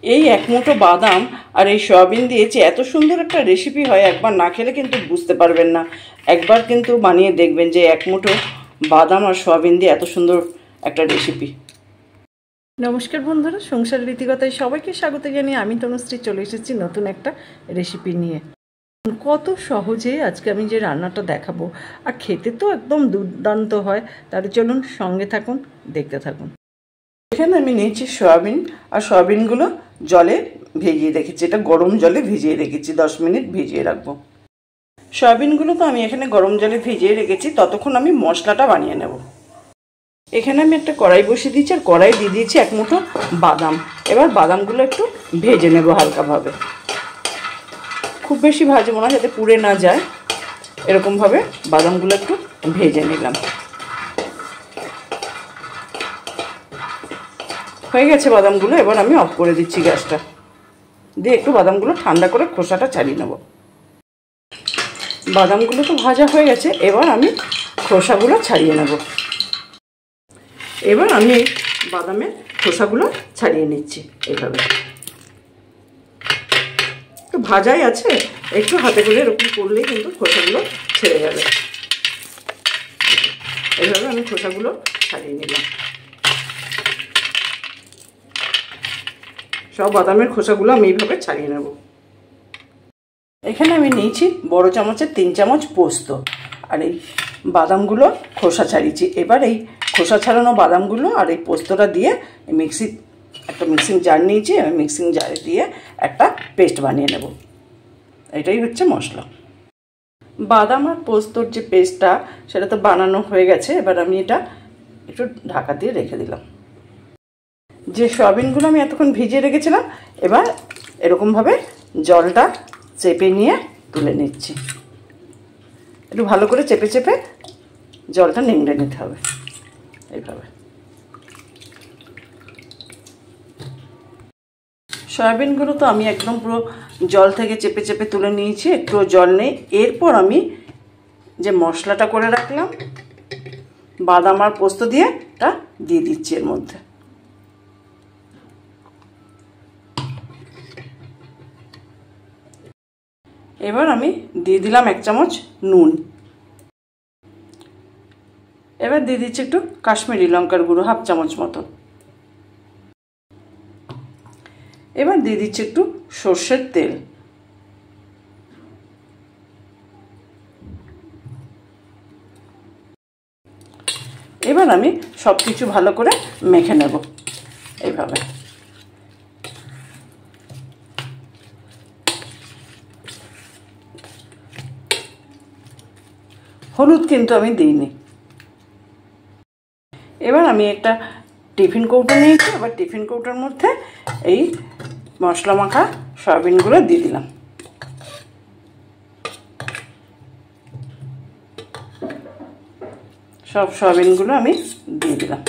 এই এক মুঠো বাদাম আর এই সয়াবিন দিয়ে যে এত সুন্দর একটা রেসিপি হয়, একবার না খেলে কিন্তু বুঝতে পারবেন না। একবার কিন্তু বানিয়ে দেখবেন যে এক মুঠো বাদাম আর সয়াবিন দিয়ে এত সুন্দর একটা রেসিপি। নমস্কার বন্ধুরা, সংসারের রীতিকথায় সবাইকে স্বাগত জানিয়ে আমি তনুশ্রী চলে এসেছি নতুন একটা রেসিপি নিয়ে। কত সহজে আজকে আমি যে রান্নাটা দেখাবো, আর খেতে তো একদম দুর্দান্ত হয়। তাহলে চলুন সঙ্গে থাকুন, দেখতে থাকুন। এখানে আমি নিয়েছি সয়াবিন, আর সয়াবিনগুলো জলে ভিজিয়ে রেখেছি। এটা গরম জলে ভিজিয়ে রেখেছি, 10 মিনিট ভিজিয়ে রাখবো। সয়াবিনগুলো তো আমি এখানে গরম জলে ভিজিয়ে রেখেছি, ততক্ষণ আমি মশলাটা বানিয়ে নেব। এখানে আমি একটা কড়াই বসিয়ে দিয়েছি, আর কড়াই দিয়ে দিয়েছি এক মুঠো বাদাম। এবার বাদামগুলো একটু ভেজে নেব হালকাভাবে, খুব বেশি ভাজবো না যাতে পুড়ে না যায়। এরকমভাবে বাদামগুলো একটু ভেজে নিলাম। হয়ে গেছে বাদামগুলো, এবার আমি অফ করে দিচ্ছি গ্যাসটা, দিয়ে একটু বাদামগুলো ঠান্ডা করে খোসাটা ছাড়িয়ে নেব। বাদামগুলো তো ভাজা হয়ে গেছে, এবার আমি খোসাগুলো ছাড়িয়ে নেব। এবার আমি এই বাদামের খোসাগুলো ছাড়িয়ে নিচ্ছি। এইভাবে একটু ভাজাই আছে, একটু হাতে করে এরকম করলেই কিন্তু খোসাগুলো ছেড়ে যাবে। এইভাবে আমি খোসাগুলো ছাড়িয়ে নিলাম। সব বাদামের খোসাগুলো আমি এইভাবে ছাড়িয়ে নেব। এখানে আমি নিয়েছি বড় চামচের 3 চামচ পোস্ত, আর এই বাদামগুলো খোসা ছাড়িয়েছি। এবার এই খোসা ছাড়ানো বাদামগুলো আর এই পোস্তটা দিয়ে একটা মিক্সিং জার নিয়েছি। আমি মিক্সিং জারে দিয়ে একটা পেস্ট বানিয়ে নেব। এটাই হচ্ছে মশলা। বাদাম আর পোস্তর যে পেস্টটা, সেটা তো বানানো হয়ে গেছে। এবার আমি এটা একটু ঢাকা দিয়ে রেখে দিলাম। যে সয়াবিনগুলো আমি এতক্ষণ ভিজিয়ে রেখেছিলাম, এবার এরকমভাবে জলটা চেপে নিয়ে তুলে নিচ্ছি। একটু ভালো করে চেপে চেপে জলটা নিংড়ে নিতে হবে। এইভাবে সয়াবিনগুলো তো আমি একদম পুরো জল থেকে চেপে চেপে তুলে নিয়েছি, একটু জল নেই। এরপর আমি যে মশলাটা করে রাখলাম বাদাম আর পোস্ত দিয়ে, তা দিয়ে দিচ্ছি এর মধ্যে। এবার আমি দিয়ে দিলাম 1 চামচ নুন। এবার দিয়ে দিচ্ছি একটু কাশ্মীরি লঙ্কার গুঁড়ো, 1/2 চামচ মতো। এবার দিয়ে দিচ্ছি একটু সর্ষের তেল। এবার আমি সব কিছু ভালো করে মেখে নেব এইভাবে। হলুদ কিন্তু আমি দিইনি। এবার আমি একটা টিফিন কৌটো নিয়েছি। আবার টিফিন কৌটোর মধ্যে এই মশলা মাখা সয়াবিনগুলো দিয়ে দিলাম। সব সয়াবিনগুলো আমি দিয়ে দিলাম।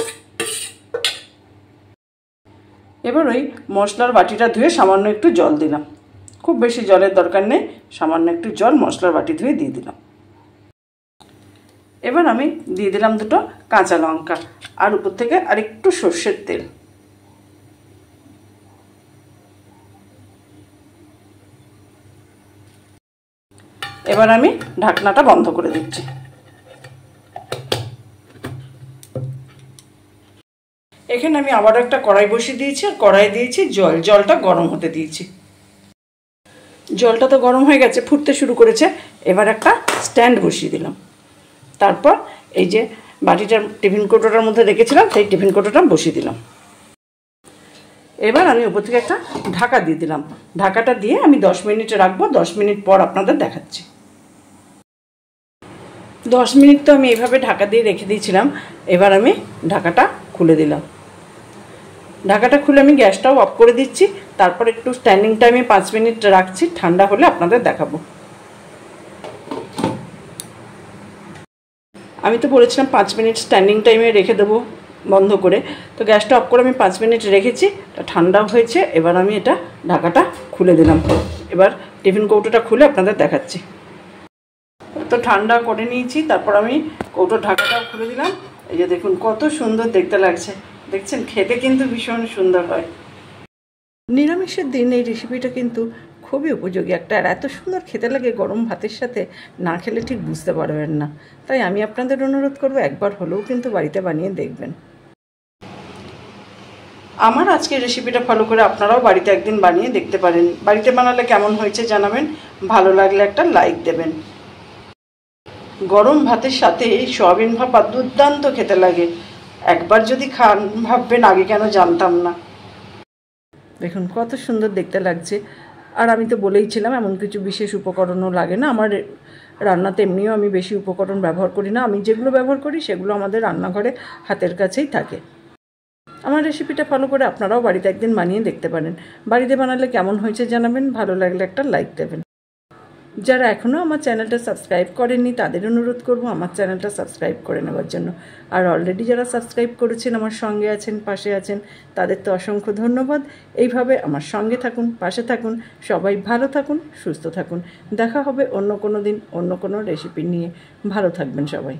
এবার ওই মশলার বাটিটা ধুয়ে সামান্য একটু জল দিলাম। খুব বেশি জলের দরকার নেই, সামান্য একটু জল মশলার বাটি ধুয়ে দিয়ে দিলাম। এবার আমি দিয়ে দিলাম 2টো কাঁচা লঙ্কা, আর উপর থেকে আরেকটু সর্ষের তেল। এবার আমি ঢাকনাটা বন্ধ করে দিচ্ছি। এখানে আমি আবার একটা কড়াই বসিয়ে দিয়েছি, আর কড়াই দিয়েছি জল। জলটা গরম হতে দিয়েছি। জলটা তো গরম হয়ে গেছে, ফুটতে শুরু করেছে। এবার একটা স্ট্যান্ড বসিয়ে দিলাম। তারপর এই যে বাটিটা টিফিন কৌটোটার মধ্যে রেখেছিলাম, সেই টিফিন কৌটোটা বসিয়ে দিলাম। এবার আমি উপর থেকে একটা ঢাকা দিয়ে দিলাম। ঢাকাটা দিয়ে আমি 10 মিনিট রাখবো। 10 মিনিট পর আপনাদের দেখাচ্ছি। 10 মিনিট তো আমি এইভাবে ঢাকা দিয়ে রেখে দিয়েছিলাম। এবার আমি ঢাকাটা খুলে দিলাম। ঢাকাটা খুলে আমি গ্যাসটাও অফ করে দিচ্ছি। তারপর একটু স্ট্যান্ডিং টাইমে 5 মিনিট রাখছি, ঠান্ডা হলে আপনাদের দেখাবো। আমি তো বলেছিলাম 5 মিনিট স্ট্যান্ডিং টাইমে রেখে দেবো বন্ধ করে। তো গ্যাসটা অফ করে আমি 5 মিনিট রেখেছি, ঠান্ডা হয়েছে। এবার আমি এটা ঢাকাটা খুলে দিলাম। এবার টিফিন কৌটোটা খুলে আপনাদের দেখাচ্ছি। তো ঠান্ডা করে নিয়েছি, তারপর আমি কৌটোর ঢাকাটাও খুলে দিলাম। এই যে দেখুন কত সুন্দর দেখতে লাগছে, দেখছেন? খেতে কিন্তু ভীষণ সুন্দর হয়। নিরামিষের দিন এই রেসিপিটা কিন্তু খুবই উপযোগী একটা, আর এত সুন্দর খেতে লাগে গরম ভাতের সাথে, না খেলে ঠিক বুঝতে পারবেন না। তাই আমি আপনাদের অনুরোধ করব একবার হলেও কিন্তু বাড়িতে বানিয়ে দেখবেন। আমার আজকের রেসিপিটা ফলো করে আপনারাও বাড়িতে একদিন বানিয়ে দেখতে পারেন। বাড়িতে বানালে কেমন হয়েছে জানাবেন, ভালো লাগলে একটা লাইক দেবেন। গরম ভাতের সাথে এই সয়াবিন ভাপা দুর্দান্ত খেতে লাগে। একবার যদি খান ভাববেন আগে কেন জানতাম না। দেখুন কত সুন্দর দেখতে লাগছে। আর আমি তো বলেইছিলাম এমন কিছু বিশেষ উপকরণও লাগে না। আমার রান্নাতে এমনিও আমি বেশি উপকরণ ব্যবহার করি না। আমি যেগুলো ব্যবহার করি সেগুলো আমাদের রান্নাঘরে হাতের কাছেই থাকে। আমার রেসিপিটা ফলো করে আপনারাও বাড়িতে একদিন বানিয়ে দেখতে পারেন। বাড়িতে বানালে কেমন হয়েছে জানাবেন, ভালো লাগলে একটা লাইক দেবেন। যারা এখনও আমার চ্যানেলটা সাবস্ক্রাইব করেননি তাদের অনুরোধ করব আমার চ্যানেলটা সাবস্ক্রাইব করে নেওয়ার জন্য। আর অলরেডি যারা সাবস্ক্রাইব করেছেন, আমার সঙ্গে আছেন, পাশে আছেন, তাদের তো অসংখ্য ধন্যবাদ। এইভাবে আমার সঙ্গে থাকুন, পাশে থাকুন। সবাই ভালো থাকুন, সুস্থ থাকুন। দেখা হবে অন্য কোনো দিন অন্য কোনো রেসিপি নিয়ে। ভালো থাকবেন সবাই।